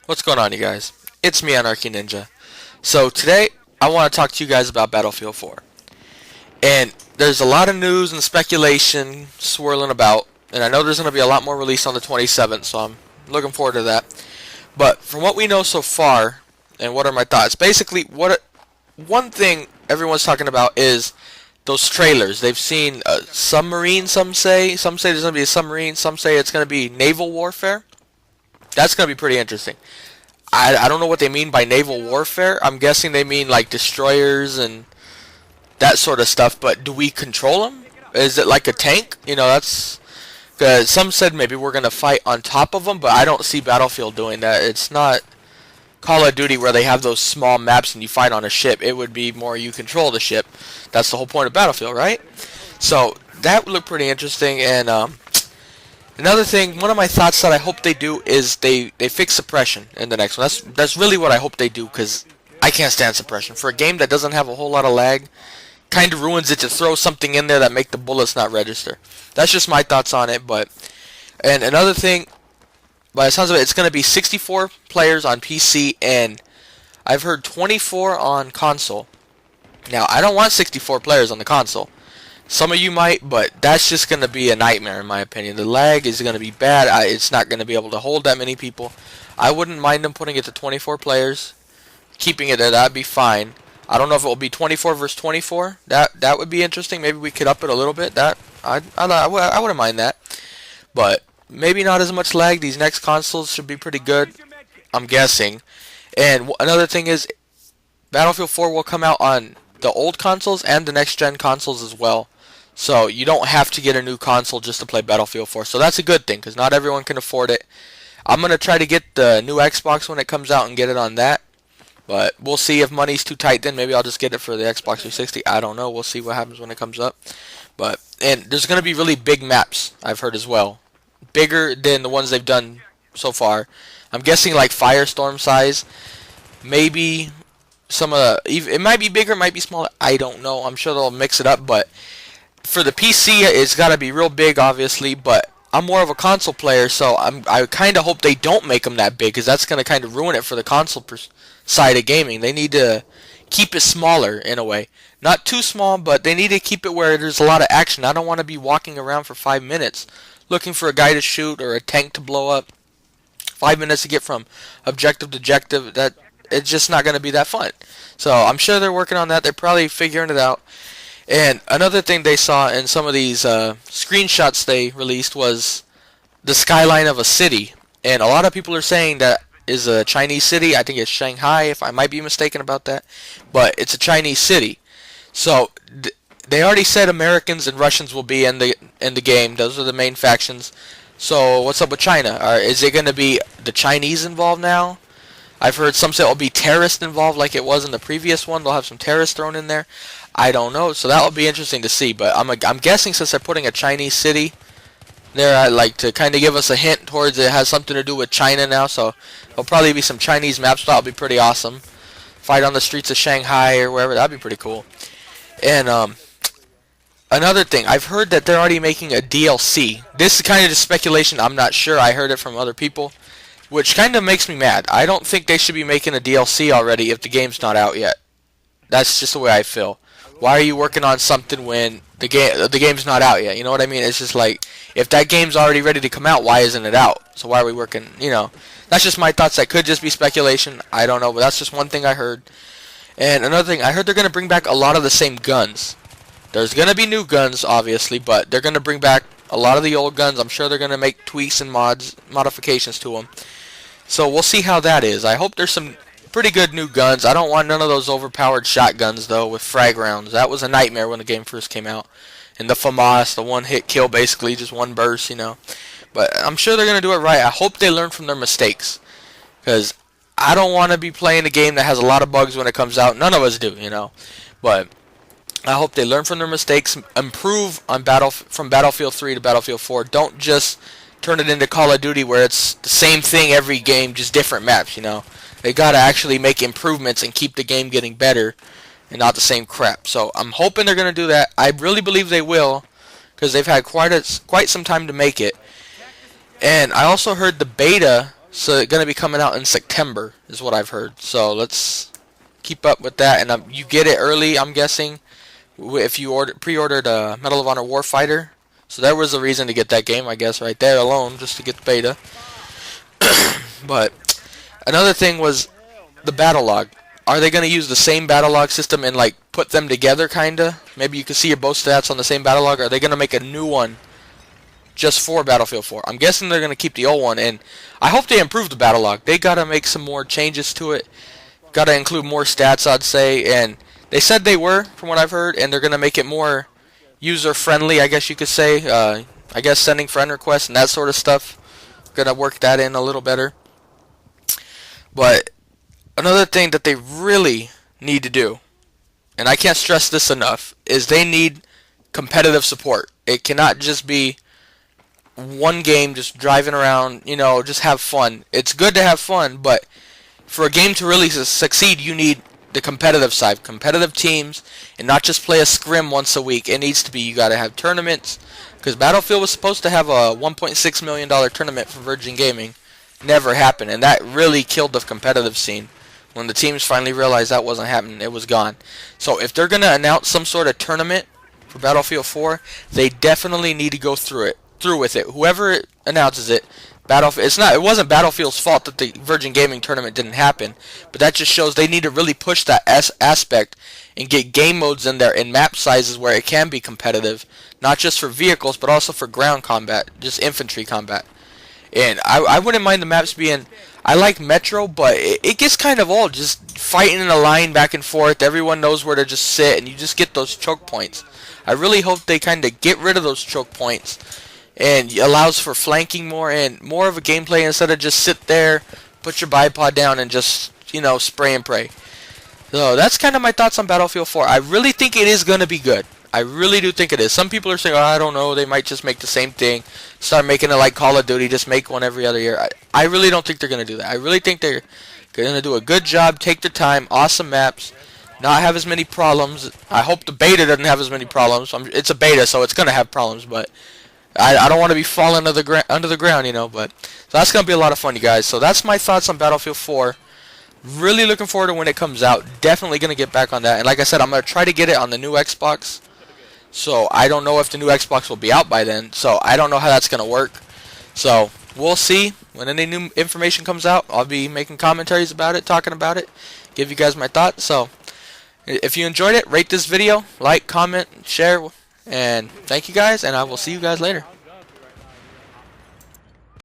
What's going on, you guys? It's me, AnarchYxNinja. So today, I want to talk to you guys about Battlefield 4. And there's a lot of news and speculation swirling about, and I know there's going to be a lot more released on the 27th, so I'm looking forward to that. But from what we know so far, and what are my thoughts? Basically, one thing everyone's talking about is those trailers. They've seen a submarine, some say. Some say there's going to be a submarine. Some say it's going to be naval warfare. That's going to be pretty interesting. I don't know what they mean by naval warfare. I'm guessing they mean like destroyers and that sort of stuff. But do we control them? Is it like a tank? That's because some said maybe we're gonna fight on top of them, but I don't see Battlefield doing that. It's not Call of Duty where they have those small maps and you fight on a ship. It would be more you control the ship. That's the whole point of Battlefield, right? So that would look pretty interesting. And another thing, one of my thoughts that I hope they do is they fix suppression in the next one. That's really what I hope they do, because I can't stand suppression. For a game that doesn't have a whole lot of lag, kind of ruins it to throw something in there that make the bullets not register. That's just my thoughts on it. And another thing, by the sounds of it, it's going to be 64 players on PC, and I've heard 24 on console. Now, I don't want 64 players on the console. Some of you might, but that's just going to be a nightmare in my opinion. The lag is going to be bad. It's not going to be able to hold that many people. I wouldn't mind them putting it to 24 players. Keeping it there, that'd be fine. I don't know if it will be 24 versus 24. That would be interesting. Maybe we could up it a little bit. I wouldn't mind that. But maybe not as much lag. These next consoles should be pretty good, I'm guessing. And another thing is, Battlefield 4 will come out on the old consoles and the next gen consoles as well. So you don't have to get a new console just to play Battlefield 4. So that's a good thing, because not everyone can afford it. I'm going to try to get the new Xbox when it comes out and get it on that. But we'll see. If money's too tight, then maybe I'll just get it for the Xbox 360. I don't know. We'll see what happens when it comes up. And there's going to be really big maps, I've heard as well. Bigger than the ones they've done so far. I'm guessing like Firestorm size. Maybe it might be bigger, it might be smaller. I don't know. I'm sure they'll mix it up, but for the PC, it's got to be real big, obviously. But I'm more of a console player, so I kind of hope they don't make them that big, because that's going to kind of ruin it for the console side of gaming. They need to keep it smaller in a way. Not too small, but they need to keep it where there's a lot of action. I don't want to be walking around for 5 minutes looking for a guy to shoot or a tank to blow up. 5 minutes to get from objective to objective. That it's just not going to be that fun. So I'm sure they're working on that. They're probably figuring it out. And another thing they saw in some of these screenshots they released was the skyline of a city. And a lot of people are saying that is a Chinese city. I think it's Shanghai, if I might be mistaken about that. But it's a Chinese city. So they already said Americans and Russians will be in the game. Those are the main factions. So what's up with China? Is it going to be the Chinese involved now? I've heard some say it'll be terrorists involved like it was in the previous one. They'll have some terrorists thrown in there. I don't know. So that will be interesting to see. But I'm guessing since they're putting a Chinese city there, I'd like to kind of give us a hint towards it has something to do with China now. So there'll probably be some Chinese maps. That'll be pretty awesome. Fight on the streets of Shanghai or wherever. That'd be pretty cool. And another thing, I've heard that they're already making a DLC. This is kind of just speculation. I'm not sure. I heard it from other people, which kind of makes me mad. I don't think they should be making a DLC already if the game's not out yet. That's just the way I feel. Why are you working on something when the game's not out yet? You know what I mean? It's just like, if that game's already ready to come out, why isn't it out? So why are we working, That's just my thoughts. That could just be speculation. I don't know, but that's just one thing I heard. And another thing, I heard they're going to bring back a lot of the same guns. There's going to be new guns, obviously, but they're going to bring back a lot of the old guns. I'm sure they're going to make tweaks and modifications to them. So we'll see how that is. I hope there's some pretty good new guns. I don't want none of those overpowered shotguns, though, with frag rounds. That was a nightmare when the game first came out. And the FAMAS, the one-hit kill, basically, just one burst, But I'm sure they're going to do it right. I hope they learn from their mistakes. Because I don't want to be playing a game that has a lot of bugs when it comes out. None of us do, But I hope they learn from their mistakes, improve on from Battlefield 3 to Battlefield 4. Don't just turn it into Call of Duty where it's the same thing every game, just different maps, They got to actually make improvements and keep the game getting better and not the same crap. So I'm hoping they're going to do that. I really believe they will, because they've had quite some time to make it. And I also heard the beta So it's gonna be coming out in September, is what I've heard. So let's keep up with that. And you get it early, I'm guessing, if you pre-ordered Medal of Honor Warfighter. So there was a reason to get that game, I guess, right there alone, just to get the beta. But another thing was the battle log. Are they going to use the same battle log system and like put them together, kinda? Maybe you can see your both stats on the same battle log. Or are they going to make a new one just for Battlefield 4? I'm guessing they're going to keep the old one, and I hope they improve the battle log. They got to make some more changes to it. Got to include more stats, I'd say, and they said they were, from what I've heard, and they're going to make it more user-friendly, I guess you could say. I guess sending friend requests and that sort of stuff. Going to work that in a little better. But another thing that they really need to do, and I can't stress this enough, is they need competitive support. It cannot just be one game just driving around, just have fun. It's good to have fun, but for a game to really succeed, you need the competitive side, competitive teams, and not just play a scrim once a week. It needs to be, you got to have tournaments, because Battlefield was supposed to have a $1.6 million tournament for Virgin Gaming. Never happened, and that really killed the competitive scene. When the teams finally realized that wasn't happening, it was gone. So if they're going to announce some sort of tournament for Battlefield 4, they definitely need to go through with it. Whoever announces it, it wasn't Battlefield's fault that the Virgin Gaming tournament didn't happen, but that just shows they need to really push that aspect and get game modes in there and map sizes where it can be competitive, not just for vehicles but also for ground combat, just infantry combat. And I wouldn't mind the maps being, I like Metro, but it gets kind of old just fighting in a line back and forth. Everyone knows where to just sit, and you just get those choke points. I really hope they kind of get rid of those choke points and allows for flanking more and more of a gameplay instead of just sit there, put your bipod down, and just, spray and pray. So that's kind of my thoughts on Battlefield 4. I really think it is going to be good. I really do think it is. Some people are saying, I don't know, they might just make the same thing, start making it like Call of Duty, just make one every other year. I really don't think they're going to do that. I really think they're going to do a good job, take their time, awesome maps, not have as many problems. I hope the beta doesn't have as many problems. It's a beta, so it's going to have problems, but I don't want to be falling under the ground, but so that's going to be a lot of fun, you guys. So that's my thoughts on Battlefield 4. Really looking forward to when it comes out. Definitely going to get back on that. And like I said, I'm going to try to get it on the new Xbox. So I don't know if the new Xbox will be out by then. So I don't know how that's going to work. So we'll see. When any new information comes out, I'll be making commentaries about it, talking about it, give you guys my thoughts. So if you enjoyed it, rate this video, like, comment, share, and thank you guys, and I will see you guys later.